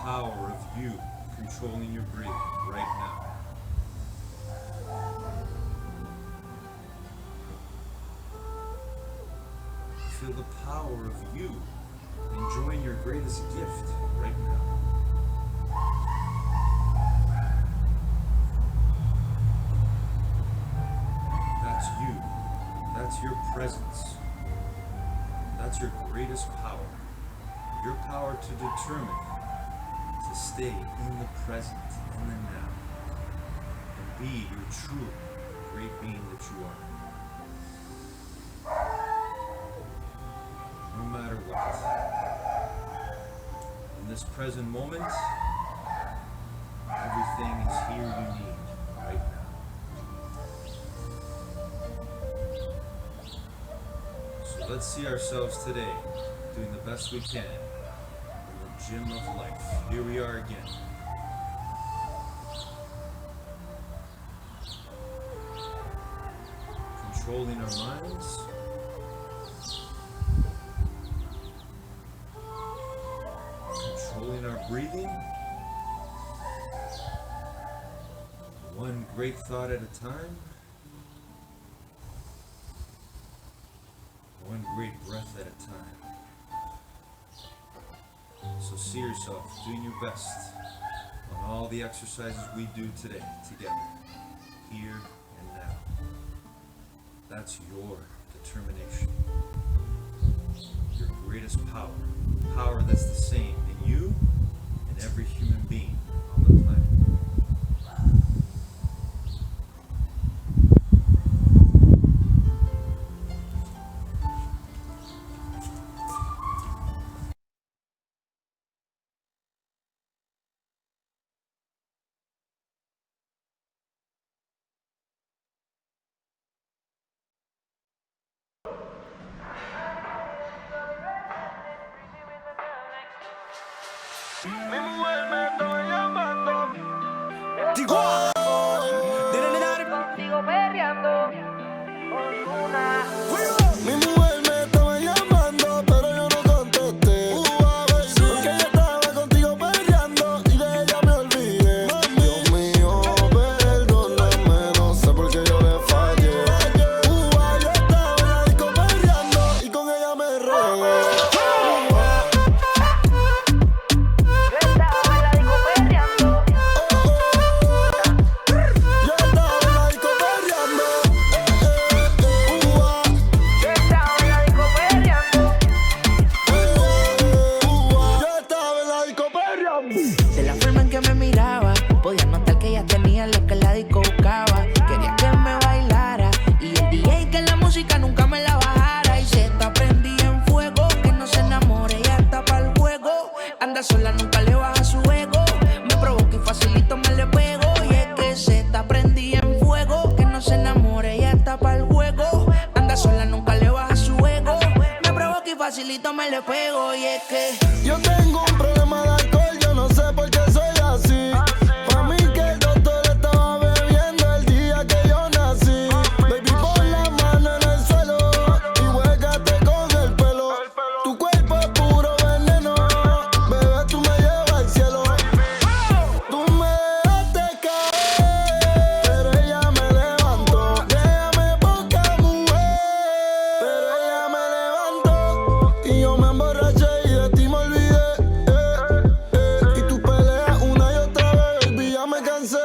power of you controlling your breathing right now. Feel the power of you enjoying your greatest gift right now. That's you. That's your presence. That's your greatest power. Your power to determine to stay in the present, in the now, and be your true great being that you are. No matter what. In this present moment, everything is here you need right now. So let's see ourselves today doing the best we can in the gym of life. Here we are again. Controlling our minds. Controlling our breathing. One great thought at a time. One great breath at a time. So see yourself doing your best on all the exercises we do today together, here and now. That's your determination, your greatest power, power that's the same in you and every human being on the planet. Mi mujer me está llamando. Contigo perreando. Mi mujer me estaba llamando, pero yo no contesté. Porque ella estaba contigo perreando y de ella me olvidé. Dios mío, perdóname, no sé por qué yo le fallé. Yo estaba en la disco perreando y con ella me regué. De la forma en que me miraba, podía notar que ella tenía lo que la disco buscaba. Quería que me bailara y el DJ que la música nunca me la bajara. Y se está prendida en fuego, que no se enamore, ella está pa'l juego. Anda sola, nunca le baja su ego. Me provoca y facilito me le pego. Y es que se está prendida en fuego, que no se enamore, ella está pa'l juego. Anda sola, nunca le baja su ego. Me provoca y facilito me le pego. Y es que yo tengo un problema de alcohol, yo no sé por qué soy así. Pa' mí que el doctor estaba bebiendo el día que yo nací. Baby, pon la mano en el suelo y huégate con el pelo. Tu cuerpo es puro veneno, bebé, tú me llevas al cielo. Tú me dejaste caer, pero ella me levantó. Déjame poca mujer, pero ella me levantó. Y yo me emborraché y de ti me olvidé. Y tú peleas una y otra vez, baby, ya me cansé.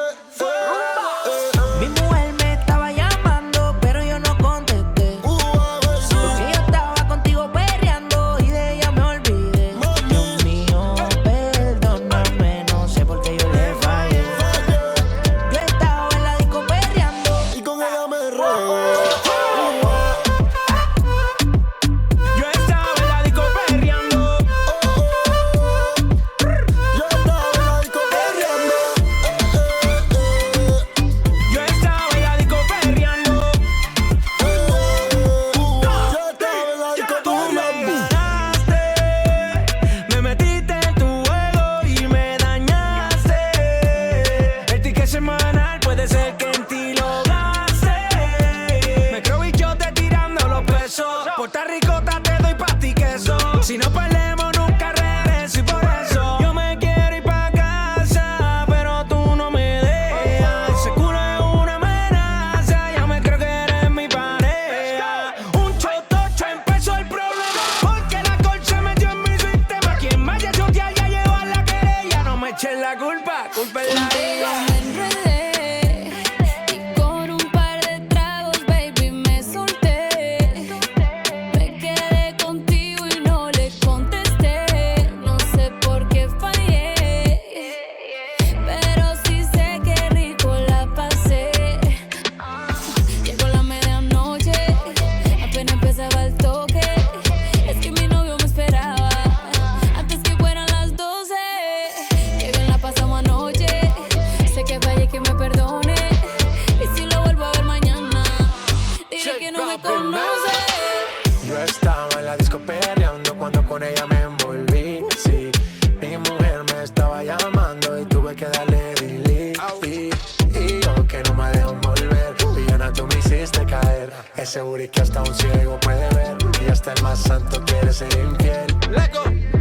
mi mujer me estaba llamando, pero yo no contesté. Porque yo estaba contigo perreando y de ella me olvidé. Dios mío, perdóname, no sé por qué yo le fallé. Yo estaba en la disco perreando Y con ella me regué. Yo estaba en la disco perreando. Yo estaba en la disco perreando. Yo estaba en la disco perreando. Yo estaba en la disco Tú me perreando. ganaste, me metiste en tu juego y me dañaste. El ticket semanal puede ser que en ti lo gaste. Me creo bichote tirando los pesos. Puerto Ricota te doy pa' ti queso. Si no perdemos nunca regreso y por eso yo me quiero ir pa' yo con ella me envolví. Sí, mi mujer me estaba llamando y tuve que darle delete. Y yo que no me dejo envolver, villana tú me hiciste caer. Ese booty que hasta un ciego puede ver, y hasta el más santo quiere ser infiel.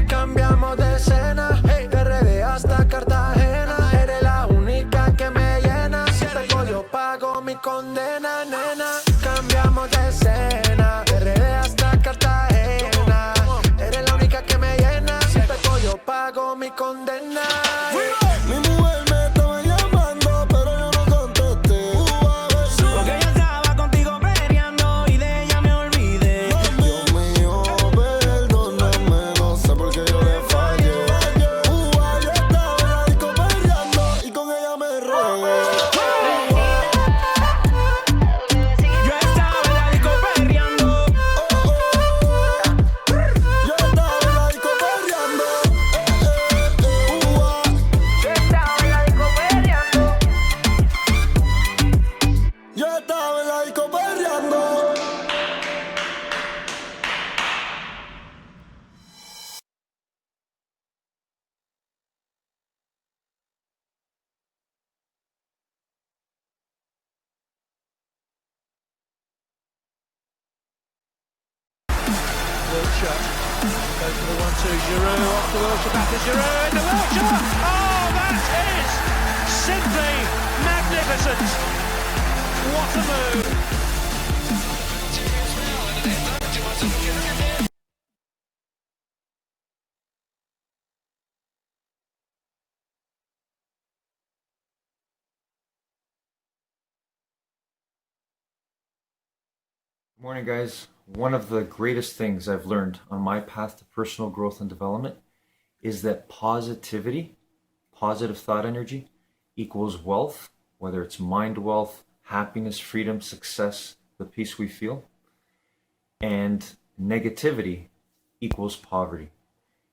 Cambiamos de escena, hey, de RD hasta Cartagena. Eres la única que me llena, si te yo pago mi condena, nena. Cambiamos de escena, de RD hasta Cartagena. Eres la única que me llena, si te yo pago mi condena. Mi mujer me estaba llamando, pero yo no contesté. Porque ella estaba contigo peleando y de ella me olvidé. Dios mío, perdóname, no sé por qué yo le fallé. Yo estaba en la disco perreando y con ella me regué. Yo estaba en la disco perreando. Yo estaba en la disco perreando. Yo estaba en la disco perreando. Wiltshire goes for the 1-2. Giroud off to Wiltshire, back to Giroud into Wiltshire. Oh, that is simply magnificent. What a move. Morning, guys. One of the greatest things I've learned on my path to personal growth and development is that positivity, positive thought energy, equals wealth, whether it's mind wealth, happiness, freedom, success, the peace we feel, and negativity equals poverty.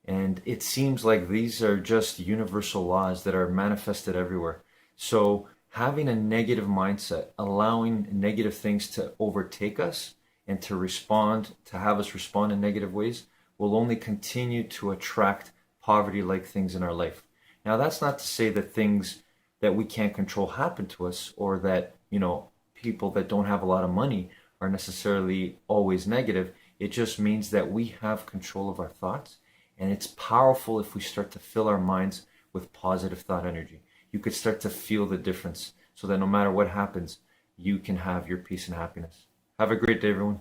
And it seems like these are just universal laws that are manifested everywhere. So having a negative mindset, allowing negative things to overtake us and to have us respond in negative ways, will only continue to attract poverty-like things in our life. Now, that's not to say that things that we can't control happen to us, or that, people that don't have a lot of money are necessarily always negative. It just means that we have control of our thoughts, and it's powerful if we start to fill our minds with positive thought energy. You could start to feel the difference, so that no matter what happens, you can have your peace and happiness. Have a great day, everyone.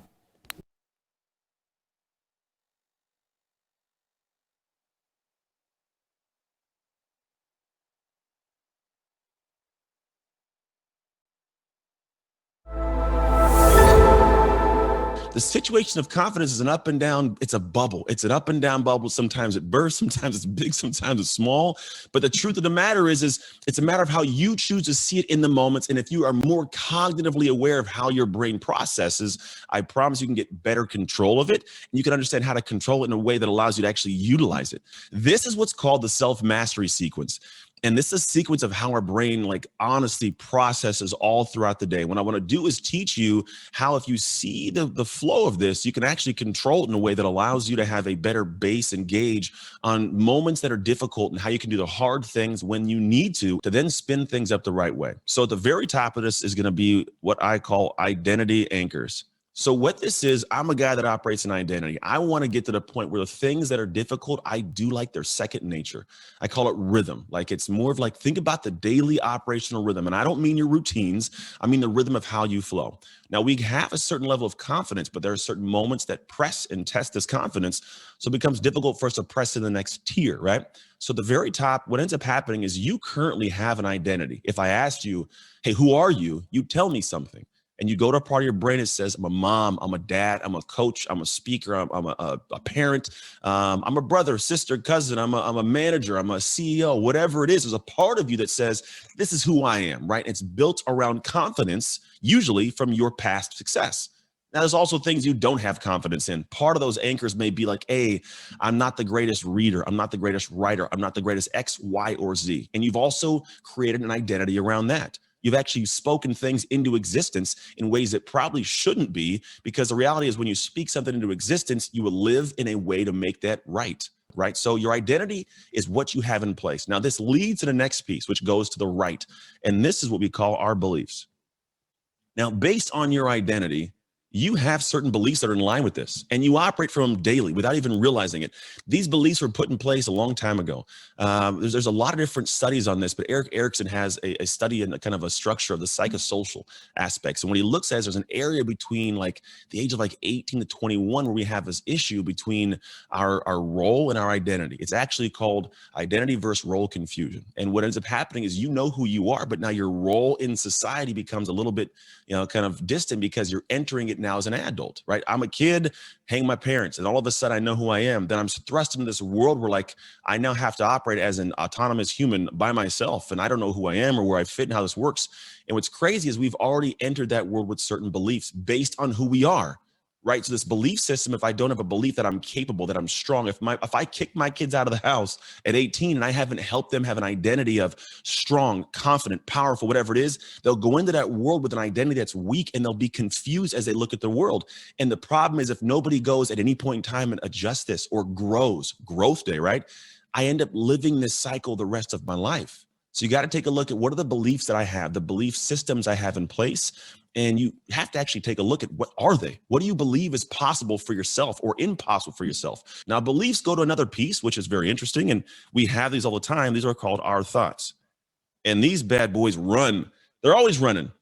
The situation of confidence is an up and down. It's a bubble. It's an up and down bubble. Sometimes it bursts, sometimes it's big, sometimes it's small. But the truth of the matter is it's a matter of how you choose to see it in the moments. And if you are more cognitively aware of how your brain processes, I promise you can get better control of it. And you can understand how to control it in a way that allows you to actually utilize it. This is what's called the self-mastery sequence. And this is a sequence of how our brain honestly processes all throughout the day. What I want to do is teach you how, if you see the flow of this, you can actually control it in a way that allows you to have a better base and gauge on moments that are difficult, and how you can do the hard things when you need to then spin things up the right way. So at the very top of this is going to be what I call identity anchors. So what this is, I'm a guy that operates in identity. I want to get to the point where the things that are difficult, I do like their second nature. I call it rhythm. It's more of think about the daily operational rhythm. And I don't mean your routines. I mean the rhythm of how you flow. Now, we have a certain level of confidence, but there are certain moments that press and test this confidence. So it becomes difficult for us to press in the next tier, right? So at the very top, what ends up happening is you currently have an identity. If I asked you, hey, who are you? You tell me something. And you go to a part of your brain that says, I'm a mom, I'm a dad, I'm a coach, I'm a speaker, I'm a parent, I'm a brother, sister, cousin, I'm a manager, I'm a CEO, whatever it is. There's a part of you that says, this is who I am, right? It's built around confidence, usually from your past success. Now, there's also things you don't have confidence in. Part of those anchors may be hey, I'm not the greatest reader. I'm not the greatest writer. I'm not the greatest X, Y, or Z. And you've also created an identity around that. You've actually spoken things into existence in ways that probably shouldn't be, because the reality is when you speak something into existence, you will live in a way to make that right. Right. So your identity is what you have in place. Now, this leads to the next piece, which goes to the right. And this is what we call our beliefs. Now, based on your identity, you have certain beliefs that are in line with this, and you operate from them daily without even realizing it. These beliefs were put in place a long time ago. There's a lot of different studies on this, but Erik Erikson has a study in kind of a structure of the psychosocial aspects. And what he looks at is there's an area between like the age of like 18 to 21 where we have this issue between our role and our identity. It's actually called identity versus role confusion. And what ends up happening is you know who you are, but now your role in society becomes a little bit, kind of distant because you're entering it now as an adult, right? I'm a kid, hang my parents, and all of a sudden I know who I am. Then I'm thrust into this world where like I now have to operate as an autonomous human by myself, and I don't know who I am or where I fit and how this works. And what's crazy is we've already entered that world with certain beliefs based on who we are. Right. So this belief system, if I don't have a belief that I'm capable, that I'm strong, if I kick my kids out of the house at 18 and I haven't helped them have an identity of strong, confident, powerful, whatever it is, they'll go into that world with an identity that's weak and they'll be confused as they look at the world. And the problem is if nobody goes at any point in time and adjusts this or grows, growth day, right? I end up living this cycle the rest of my life. So you got to take a look at what are the beliefs that I have, the belief systems I have in place. And you have to actually take a look at what are they? What do you believe is possible for yourself or impossible for yourself? Now, beliefs go to another piece, which is very interesting. And we have these all the time. These are called our thoughts. And these bad boys run. They're always running.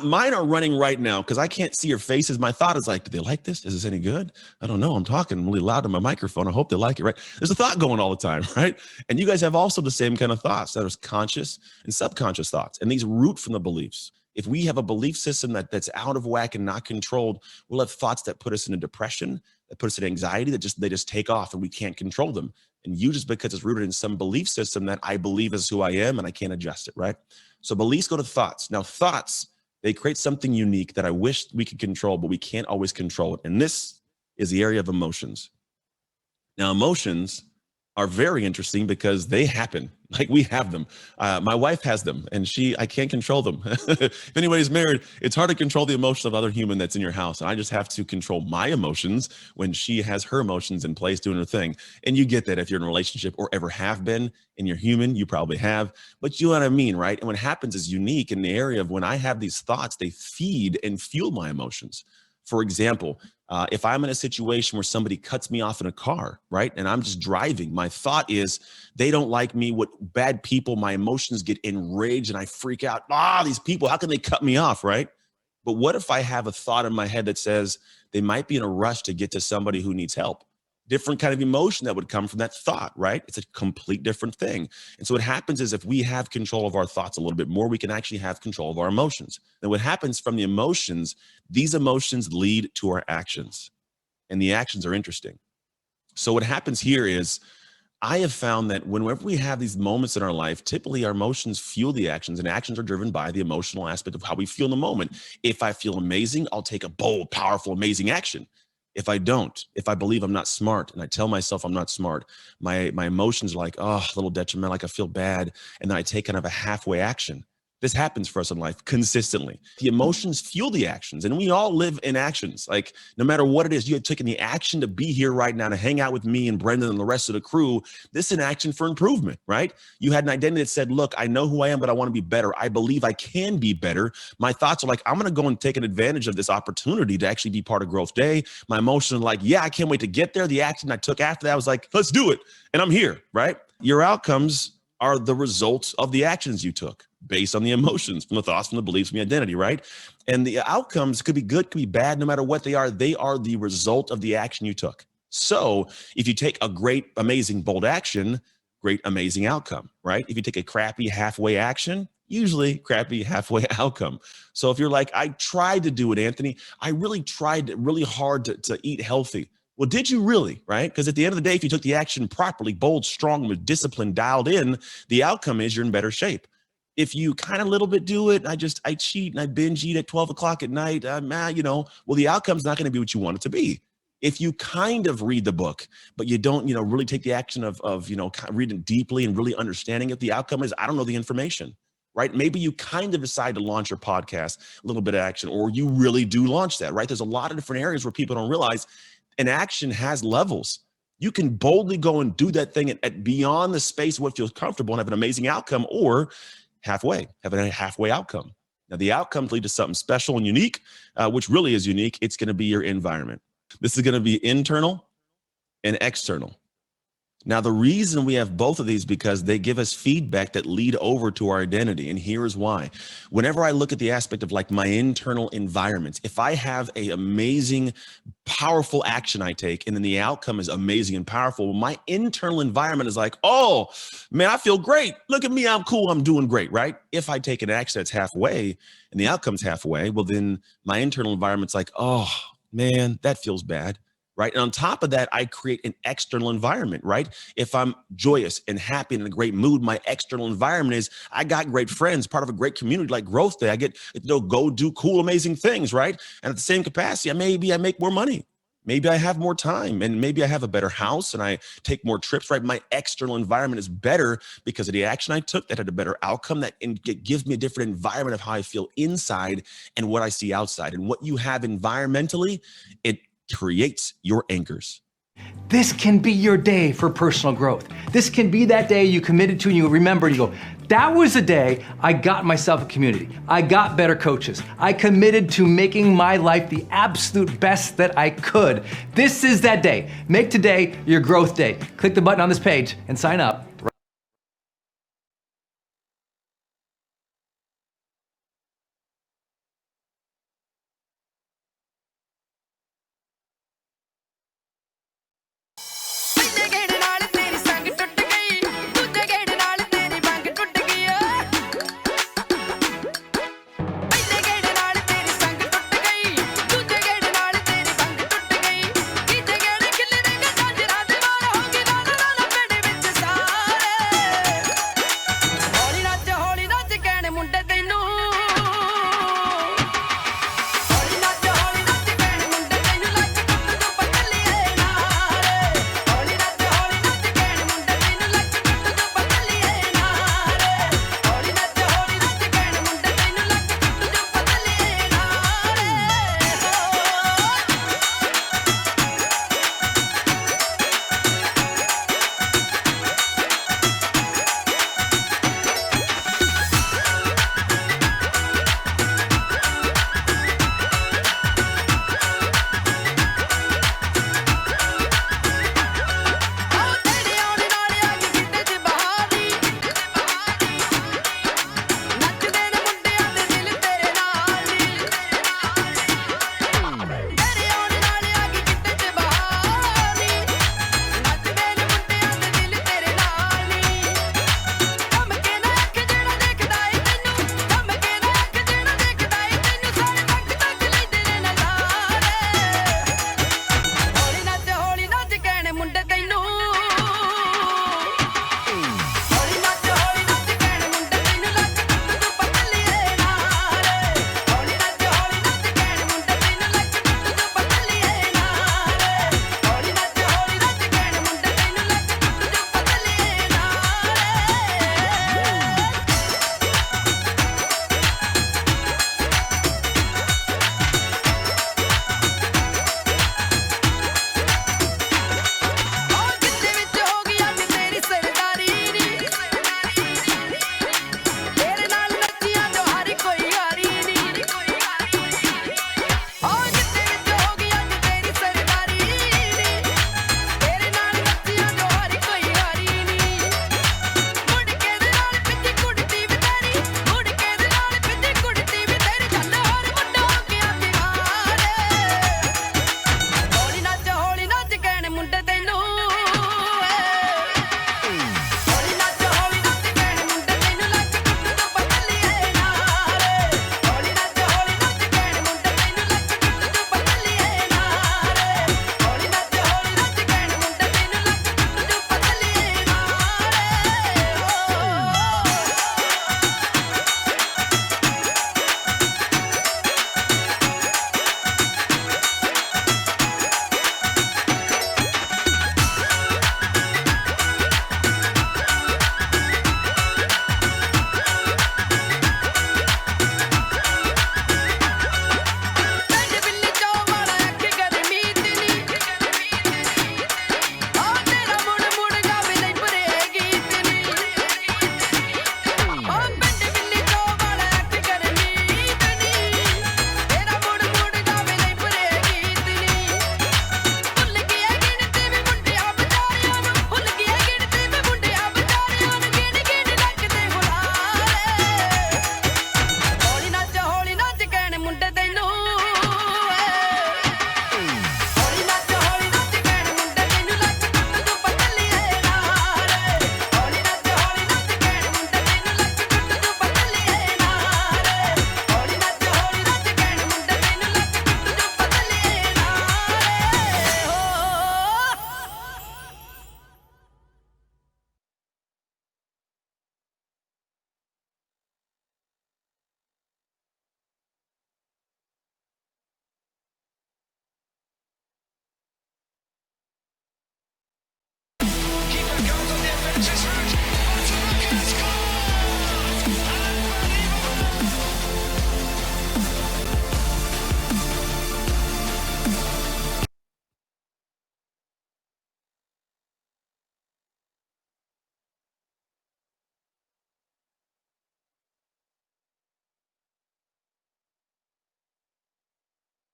Mine are running right now because I can't see your faces. My thought is like, do they like this? Is this any good? I don't know. I'm talking really loud to my microphone. I hope they like it, right? There's a thought going all the time, right? And you guys have also the same kind of thoughts. There's conscious and subconscious thoughts. And these root from the beliefs. If we have a belief system that's out of whack and not controlled, we'll have thoughts that put us into depression, that put us in anxiety, they just take off and we can't control them. And you just because it's rooted in some belief system that I believe is who I am and I can't adjust it, right? So beliefs go to thoughts. Now thoughts, they create something unique that I wish we could control, but we can't always control it. And this is the area of emotions. Now emotions are very interesting because they happen. Like we have them. My wife has them and I can't control them. If anybody's married, it's hard to control the emotion of other human that's in your house. And I just have to control my emotions when she has her emotions in place doing her thing. And you get that if you're in a relationship or ever have been and you're human, you probably have, but you know what I mean, right? And what happens is unique in the area of when I have these thoughts, they feed and fuel my emotions. For example, if I'm in a situation where somebody cuts me off in a car, right, and I'm just driving, my thought is they don't like me, what bad people, my emotions get enraged and I freak out. These people, how can they cut me off, right? But what if I have a thought in my head that says they might be in a rush to get to somebody who needs help? Different kind of emotion that would come from that thought, right? It's a complete different thing. And so what happens is if we have control of our thoughts a little bit more, we can actually have control of our emotions. And what happens from the emotions, these emotions lead to our actions. And the actions are interesting. So what happens here is I have found that whenever we have these moments in our life, typically our emotions fuel the actions, and actions are driven by the emotional aspect of how we feel in the moment. If I feel amazing, I'll take a bold, powerful, amazing action. If I don't, if I believe I'm not smart and I tell myself I'm not smart, my emotions are like, a little detrimental, like I feel bad. And then I take kind of a halfway action. This happens for us in life consistently. The emotions fuel the actions, and we all live in actions. Like no matter what it is, you have taken the action to be here right now, to hang out with me and Brendan and the rest of the crew. This is an action for improvement, right? You had an identity that said, look, I know who I am, but I want to be better. I believe I can be better. My thoughts are like, I'm going to go and take an advantage of this opportunity to actually be part of Growth Day. My emotions are like, yeah, I can't wait to get there. The action I took after that was like, let's do it. And I'm here, right? Your outcomes are the results of the actions you took based on the emotions, from the thoughts, from the beliefs, from the identity, right? And the outcomes could be good, could be bad, no matter what they are the result of the action you took. So if you take a great, amazing, bold action, great, amazing outcome, right? If you take a crappy, halfway action, usually crappy, halfway outcome. So if you're like, I tried to do it, Anthony, I really tried really hard to eat healthy. Well, did you really, right? Because at the end of the day, if you took the action properly, bold, strong, with discipline dialed in, the outcome is you're in better shape. If you kind of little bit do it, I cheat and I binge eat at 12 o'clock at night, well, the outcome's not going to be what you want it to be. If you kind of read the book, but you don't, really take the action of reading deeply and really understanding it, the outcome is, I don't know the information. right? Maybe you kind of decide to launch your podcast, a little bit of action, or you really do launch that, right? There's a lot of different areas where people don't realize an action has levels. You can boldly go and do that thing at beyond the space of what feels comfortable and have an amazing outcome, or have a halfway outcome. Now, the outcomes lead to something special and unique, which really is unique. It's going to be your environment. This is going to be internal and external. Now, the reason we have both of these because they give us feedback that lead over to our identity. And here's why. Whenever I look at the aspect of like my internal environment, if I have an amazing, powerful action I take, and then the outcome is amazing and powerful, my internal environment is like, oh, man, I feel great. Look at me. I'm cool. I'm doing great, right? If I take an action that's halfway and the outcome's halfway, well, then my internal environment's like, oh, man, that feels bad. Right. And on top of that, I create an external environment, right? If I'm joyous and happy and in a great mood, my external environment is I got great friends, part of a great community like Growth Day. I get to go do cool, amazing things, right? And at the same capacity, maybe I make more money. Maybe I have more time, and maybe I have a better house and I take more trips, right? My external environment is better because of the action I took that had a better outcome, that it gives me a different environment of how I feel inside and what I see outside. And what you have environmentally, it creates your anchors. This can be your day for personal growth. This can be that day you committed to and you remember and you go, that was the day I got myself a community. I got better coaches. I committed to making my life the absolute best that I could. This is that day. Make today your growth day. Click the button on this page and sign up.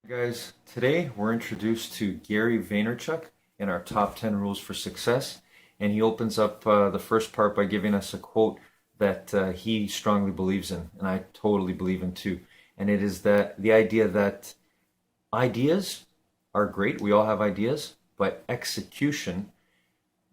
Guys, today we're introduced to Gary Vaynerchuk in our top 10 rules for success. And he opens up the first part by giving us a quote that he strongly believes in, and I totally believe in too. And it is that the idea that ideas are great, we all have ideas, but execution,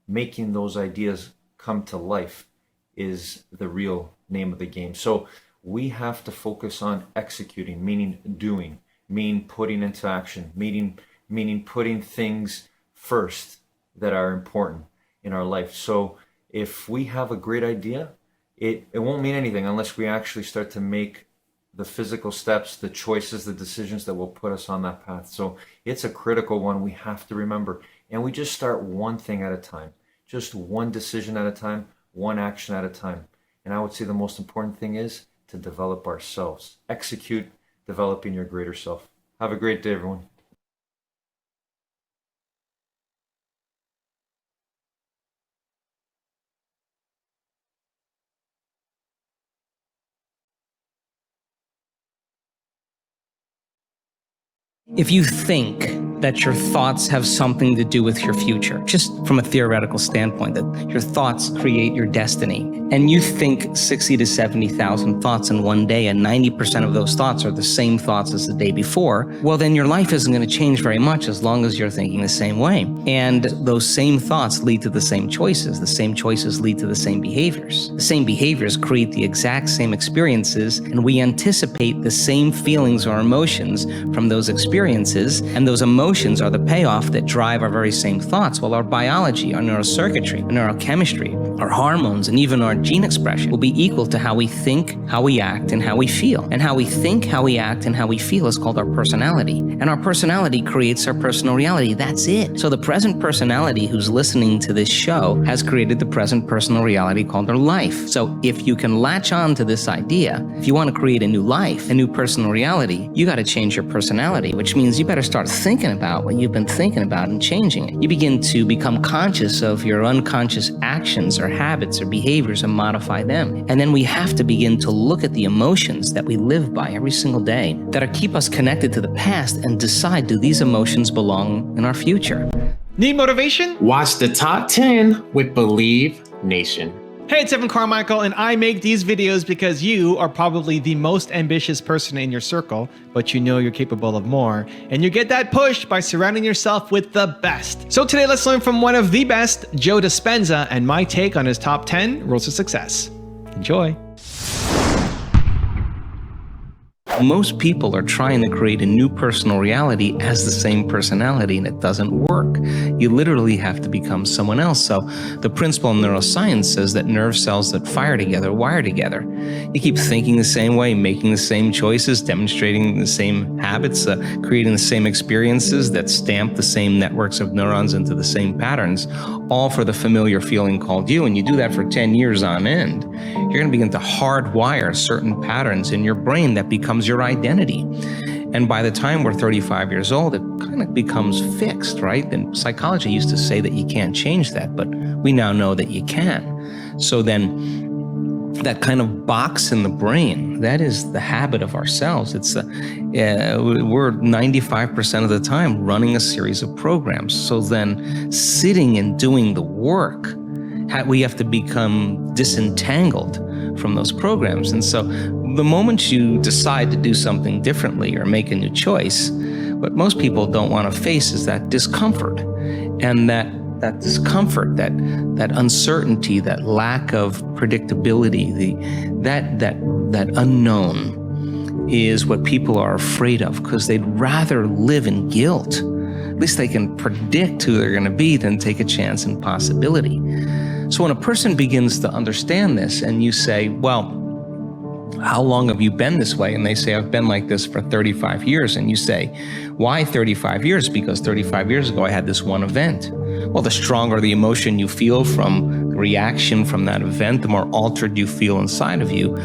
making those ideas come to life, is the real name of the game. So we have to focus on executing, meaning doing, meaning putting into action, meaning putting things first that are important in our life. So if we have a great idea, it won't mean anything unless we actually start to make the physical steps, the choices, the decisions that will put us on that path. So it's a critical one we have to remember. And we just start one thing at a time, just one decision at a time, one action at a time. And I would say the most important thing is to develop ourselves. Execute developing your greater self. Have a great day, everyone. If you think that your thoughts have something to do with your future, just from a theoretical standpoint, that your thoughts create your destiny, and you think 60 to 70,000 thoughts in one day, and 90% of those thoughts are the same thoughts as the day before, well, then your life isn't going to change very much as long as you're thinking the same way. And those same thoughts lead to the same choices. The same choices lead to the same behaviors. The same behaviors create the exact same experiences, and we anticipate the same feelings or emotions from those experiences, and those emotions are the payoff that drive our very same thoughts. Well, our biology, our neurocircuitry, our neurochemistry, our hormones, and even our gene expression will be equal to how we think, how we act, and how we feel. And how we think, how we act, and how we feel is called our personality. And our personality creates our personal reality. That's it. So the present personality who's listening to this show has created the present personal reality called their life. So if you can latch on to this idea, if you want to create a new life, a new personal reality, you got to change your personality, which means you better start thinking about what you've been thinking about and changing it. You begin to become conscious of your unconscious actions or habits or behaviors and modify them. And then we have to begin to look at the emotions that we live by every single day that keep us connected to the past and decide, do these emotions belong in our future? Need motivation? Watch the top 10 with Believe Nation. Hey, it's Evan Carmichael, and I make these videos because you are probably the most ambitious person in your circle, but you know you're capable of more. And you get that push by surrounding yourself with the best. So today, let's learn from one of the best, Joe Dispenza, and my take on his top 10 rules of success. Enjoy. Most people are trying to create a new personal reality as the same personality, and it doesn't work. You literally have to become someone else. So the principle in neuroscience says that nerve cells that fire together wire together. You keep thinking the same way, making the same choices, demonstrating the same habits, creating the same experiences that stamp the same networks of neurons into the same patterns, all for the familiar feeling called you. And you do that for 10 years on end. You're going to begin to hardwire certain patterns in your brain that becomes your identity. And by the time we're 35 years old, it kind of becomes fixed, right? And psychology used to say that you can't change that, but we now know that you can. So then that kind of box in the brain, that is the habit of ourselves. It's we're 95% of the time running a series of programs. So then sitting and doing the work, we have to become disentangled from those programs. And so the moment you decide to do something differently or make a new choice, what most people don't want to face is that discomfort. And that discomfort, that uncertainty, that lack of predictability, that unknown is what people are afraid of, because they'd rather live in guilt. At least they can predict who they're going to be than take a chance in possibility. So when a person begins to understand this and you say, well, how long have you been this way? And they say, I've been like this for 35 years. And you say, why 35 years? Because 35 years ago, I had this one event. Well, the stronger the emotion you feel from the reaction from that event, the more altered you feel inside of you,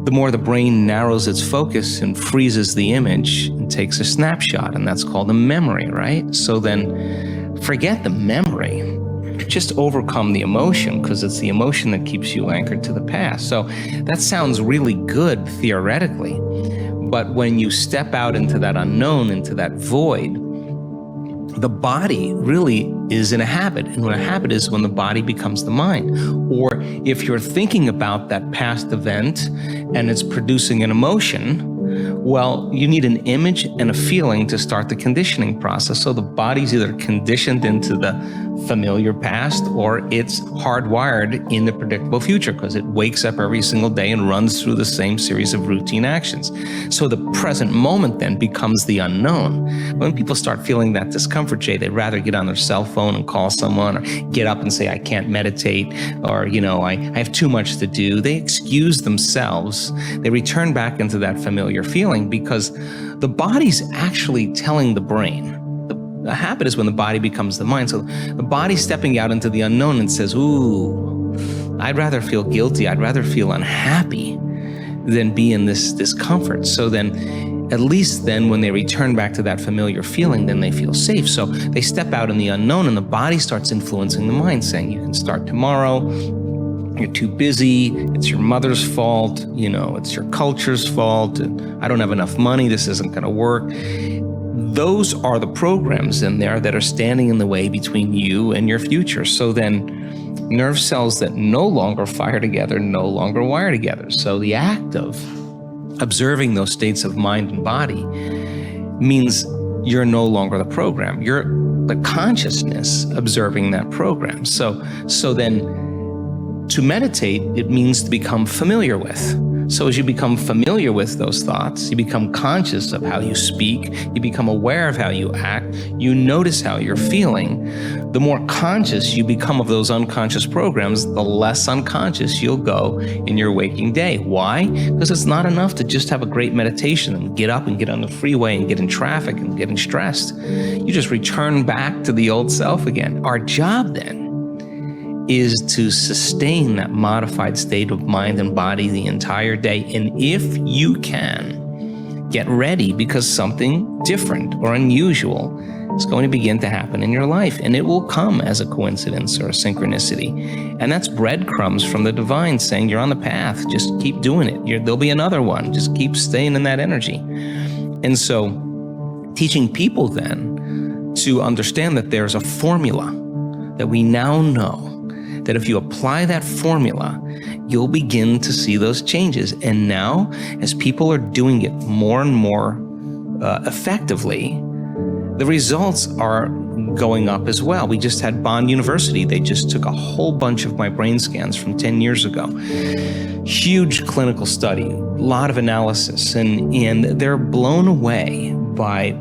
the more the brain narrows its focus and freezes the image and takes a snapshot. And that's called a memory, right? So then forget the memory. Just overcome the emotion, because it's the emotion that keeps you anchored to the past. So that sounds really good theoretically, But when you step out into that unknown, into that void, the body really is in a habit. And what a habit is when the body becomes the mind. Or if you're thinking about that past event and it's producing an emotion, well, you need an image and a feeling to start the conditioning process. So the body's either conditioned into the familiar past or it's hardwired in the predictable future because it wakes up every single day and runs through the same series of routine actions. So the present moment then becomes the unknown. When people start feeling that discomfort, Jay, they'd rather get on their cell phone and call someone, or get up and say, I can't meditate, or, I have too much to do. They excuse themselves. They return back into that familiar feeling because the body's actually telling the brain. The habit is when the body becomes the mind. So the body's stepping out into the unknown and says, ooh, I'd rather feel guilty. I'd rather feel unhappy than be in this discomfort. So then, at least then when they return back to that familiar feeling, then they feel safe. So they step out in the unknown and the body starts influencing the mind, saying, you can start tomorrow. You're too busy. It's your mother's fault. It's your culture's fault. I don't have enough money. This isn't going to work. Those are the programs in there that are standing in the way between you and your future. So then nerve cells that no longer fire together no longer wire together. So the act of observing those states of mind and body means you're no longer the program. You're the consciousness observing that program. So then to meditate, it means to become familiar with. So as you become familiar with those thoughts, you become conscious of how you speak, you become aware of how you act, you notice how you're feeling. The more conscious you become of those unconscious programs, the less unconscious you'll go in your waking day. Why? Because it's not enough to just have a great meditation and get up and get on the freeway and get in traffic and getting stressed. You just return back to the old self again. Our job then is to sustain that modified state of mind and body the entire day. And if you can, get ready because something different or unusual is going to begin to happen in your life. And it will come as a coincidence or a synchronicity. And that's breadcrumbs from the divine saying you're on the path. Just keep doing it. There'll be another one. Just keep staying in that energy. And so teaching people then to understand that there's a formula that we now know, that if you apply that formula, you'll begin to see those changes. And now, as people are doing it more and more effectively, the results are going up as well. We just had Bond University. They just took a whole bunch of my brain scans from 10 years ago. Huge clinical study, a lot of analysis, and they're blown away by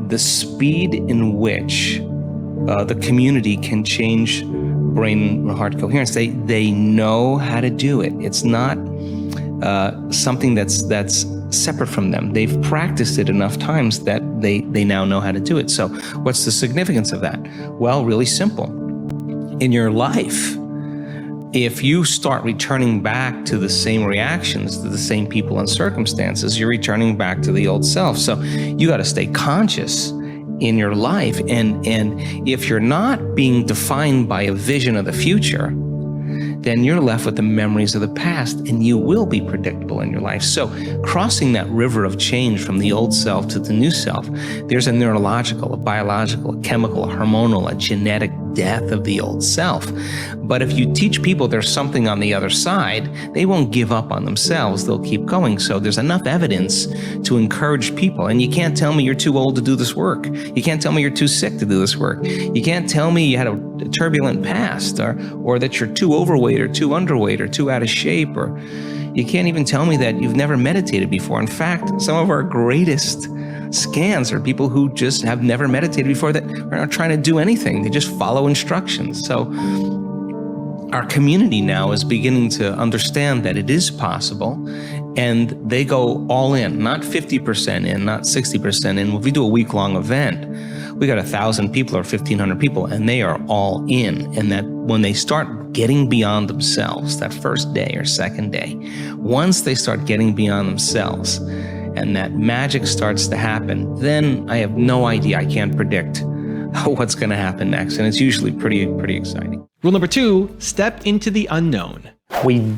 the speed in which the community can change brain heart coherence. They know how to do it. It's not something that's separate from them. They've practiced it enough times that they now know how to do it. So what's the significance of that? Well, really simple. In your life, if you start returning back to the same reactions, to the same people and circumstances, you're returning back to the old self. So you got to stay conscious in your life. And if you're not being defined by a vision of the future, then you're left with the memories of the past, and you will be predictable in your life. So crossing that river of change from the old self to the new self, there's a neurological, a biological, a chemical, a hormonal, a genetic death of the old self. But if you teach people there's something on the other side, they won't give up on themselves. They'll keep going. So there's enough evidence to encourage people. And you can't tell me you're too old to do this work. You can't tell me you're too sick to do this work. You can't tell me you had a turbulent past, or that you're too overweight or too underweight or too out of shape, or you can't even tell me that you've never meditated before. In fact, some of our greatest scans are people who just have never meditated before, that are not trying to do anything. They just follow instructions. So our community now is beginning to understand that it is possible, and they go all in, not 50% in, not 60% in. If we do a week-long event, we got 1,000 people or 1,500 people, and they are all in. And that when they start getting beyond themselves, that first day or second day, once they start getting beyond themselves and that magic starts to happen, then I have no idea. I can't predict what's going to happen next. And it's usually pretty exciting. Rule number 2, step into the unknown. We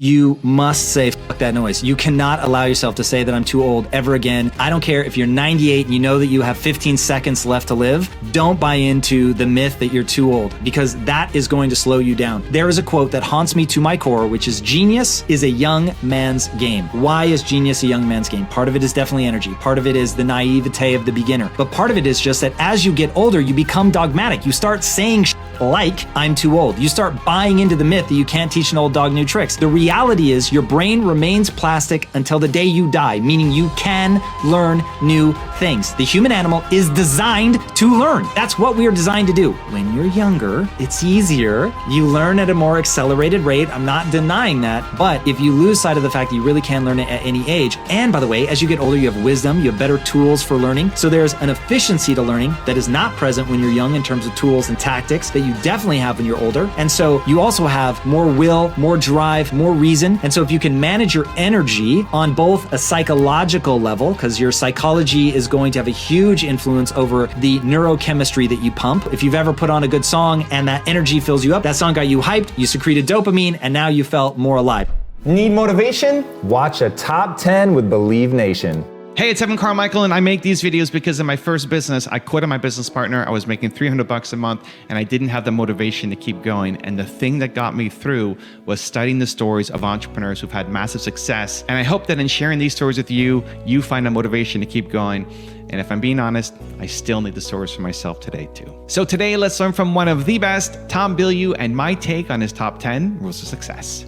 You must say, fuck that noise. You cannot allow yourself to say that I'm too old ever again. I don't care if you're 98 and you know that you have 15 seconds left to live. Don't buy into the myth that you're too old, because that is going to slow you down. There is a quote that haunts me to my core, which is, genius is a young man's game. Why is genius a young man's game? Part of it is definitely energy. Part of it is the naivete of the beginner. But part of it is just that as you get older, you become dogmatic. You start saying like, I'm too old. You start buying into the myth that you can't teach an old dog new tricks. The reality is your brain remains plastic until the day you die, meaning you can learn new things. The human animal is designed to learn. That's what we are designed to do. When you're younger, it's easier. You learn at a more accelerated rate. I'm not denying that. But if you lose sight of the fact that you really can learn it at any age, and by the way, as you get older, you have wisdom, you have better tools for learning. So there's an efficiency to learning that is not present when you're young in terms of tools and tactics that you definitely have when you're older. And so you also have more will, more drive, more reason. And so if you can manage your energy on both a psychological level, because your psychology is going to have a huge influence over the neurochemistry that you pump. If you've ever put on a good song and that energy fills you up, that song got you hyped, you secreted dopamine, and now you felt more alive. Need motivation? Watch a Top 10 with Believe Nation. Hey, it's Evan Carmichael, and I make these videos because in my first business, I quit on my business partner. I was making $300 a month, and I didn't have the motivation to keep going. And the thing that got me through was studying the stories of entrepreneurs who've had massive success. And I hope that in sharing these stories with you, you find a motivation to keep going. And if I'm being honest, I still need the stories for myself today too. So today, let's learn from one of the best, Tom Bilyeu, and my take on his top 10 rules of success.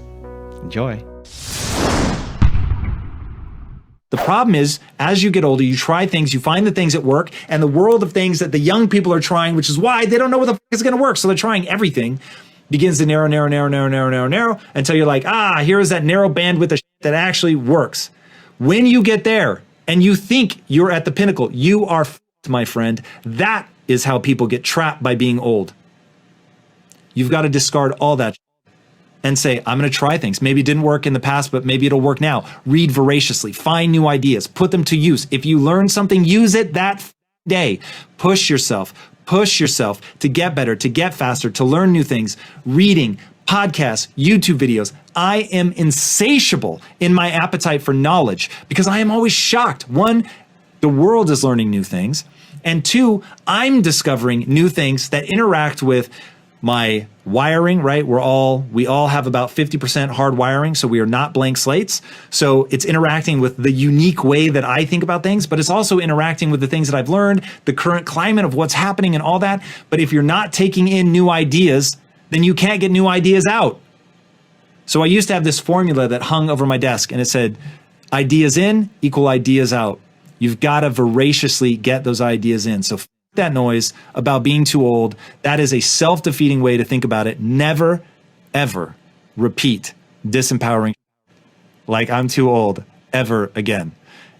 Enjoy. The problem is, as you get older, you try things, you find the things that work, and the world of things that the young people are trying, which is why they don't know what the fuck is going to work. So they're trying everything, begins to narrow, until you're like, here's that narrow bandwidth of shit that actually works. When you get there and you think you're at the pinnacle, you are f***ed, my friend. That is how people get trapped by being old. You've got to discard all that and say, I'm going to try things. Maybe it didn't work in the past, but maybe it'll work now. Read voraciously, find new ideas, put them to use. If you learn something, use it that day. Push yourself to get better, to get faster, to learn new things. Reading, podcasts, YouTube videos. I am insatiable in my appetite for knowledge because I am always shocked. One, the world is learning new things. And two, I'm discovering new things that interact with my wiring, right? We all have about 50% hard wiring, so we are not blank slates. So it's interacting with the unique way that I think about things, but it's also interacting with the things that I've learned, the current climate of what's happening and all that. But if you're not taking in new ideas, then you can't get new ideas out. So I used to have this formula that hung over my desk, and it said, ideas in equal ideas out. You've got to voraciously get those ideas in. So that noise about being too old. That is a self-defeating way to think about it. Never, ever repeat disempowering like I'm too old ever again.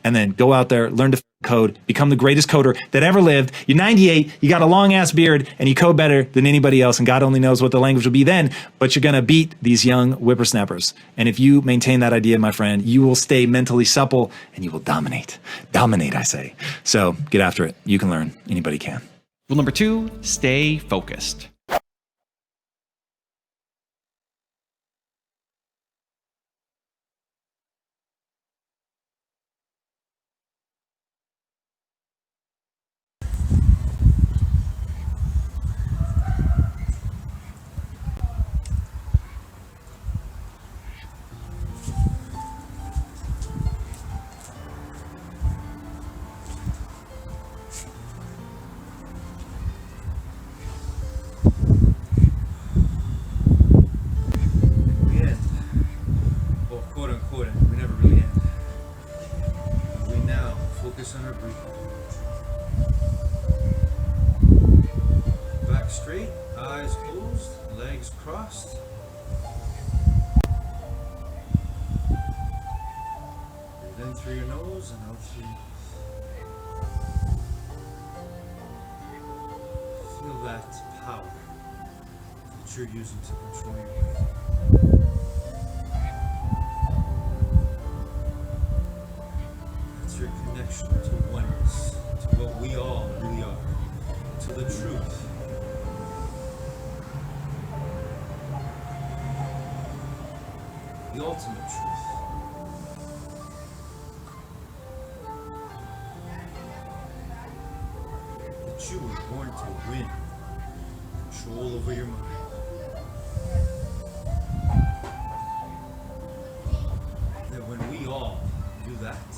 And then go out there, learn to code, become the greatest coder that ever lived. You're 98, you got a long ass beard, and you code better than anybody else, and God only knows what the language will be then, but you're gonna beat these young whippersnappers. And if you maintain that idea, my friend, you will stay mentally supple and you will dominate. Dominate, I say. So get after it. You can learn. Anybody can. Rule number 2, stay focused. On our breathing. Back straight, eyes closed, legs crossed. Breathe in through your nose and out through your mouth. Feel that power that you're using to control your breathing. Your connection to oneness, to what we all really are, to the truth. the ultimate truth. That you were born to win control over your mind. That when we all do that,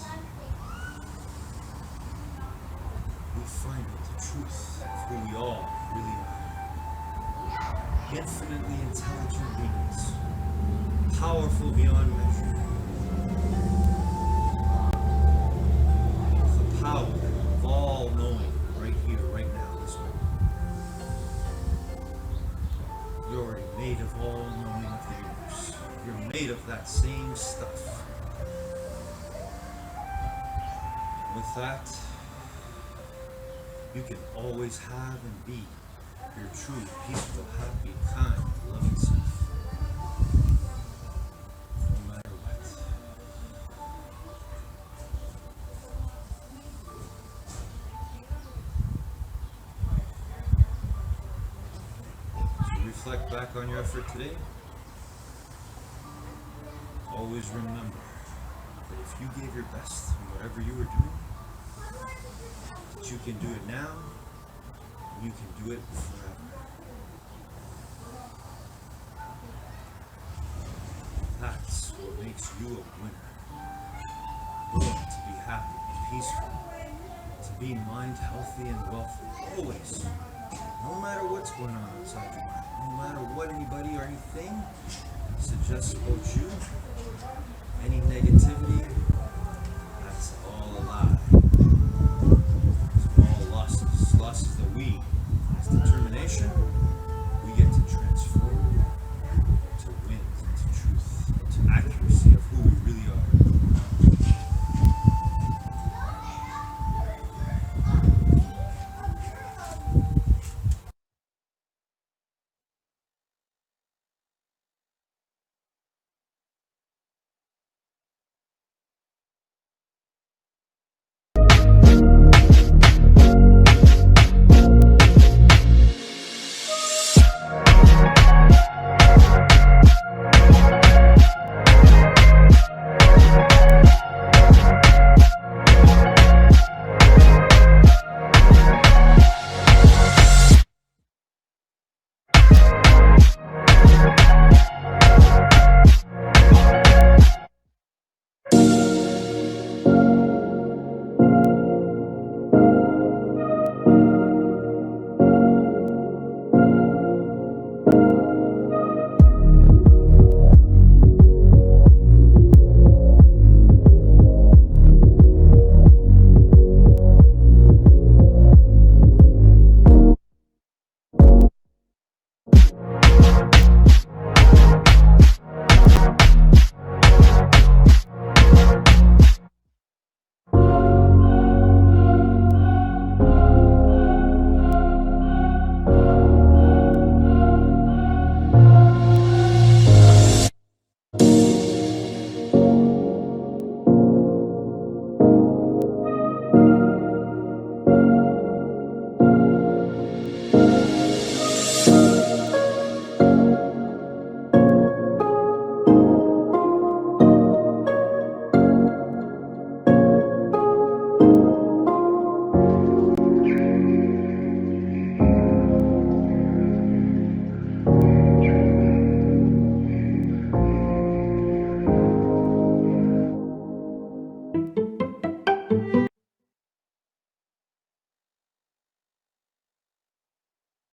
we find out the truth of who we all really are. Infinitely intelligent beings, powerful beyond measure. The power of all knowing right here, right now, this moment. You're already made of all knowing of the universe. You're made of that same stuff. With that, you can always have and be your true, peaceful, happy, kind, loving self. No matter what. As you reflect back on your effort today, always remember that if you gave your best in whatever you were doing, that you can do it now, and you can do it forever. That's what makes you a winner. Born to be happy and peaceful, to be mind healthy and wealthy, always. No matter what's going on outside your mind, no matter what anybody or anything suggests about you, any negativity, that's all a lie. It's all losses that we, as determination,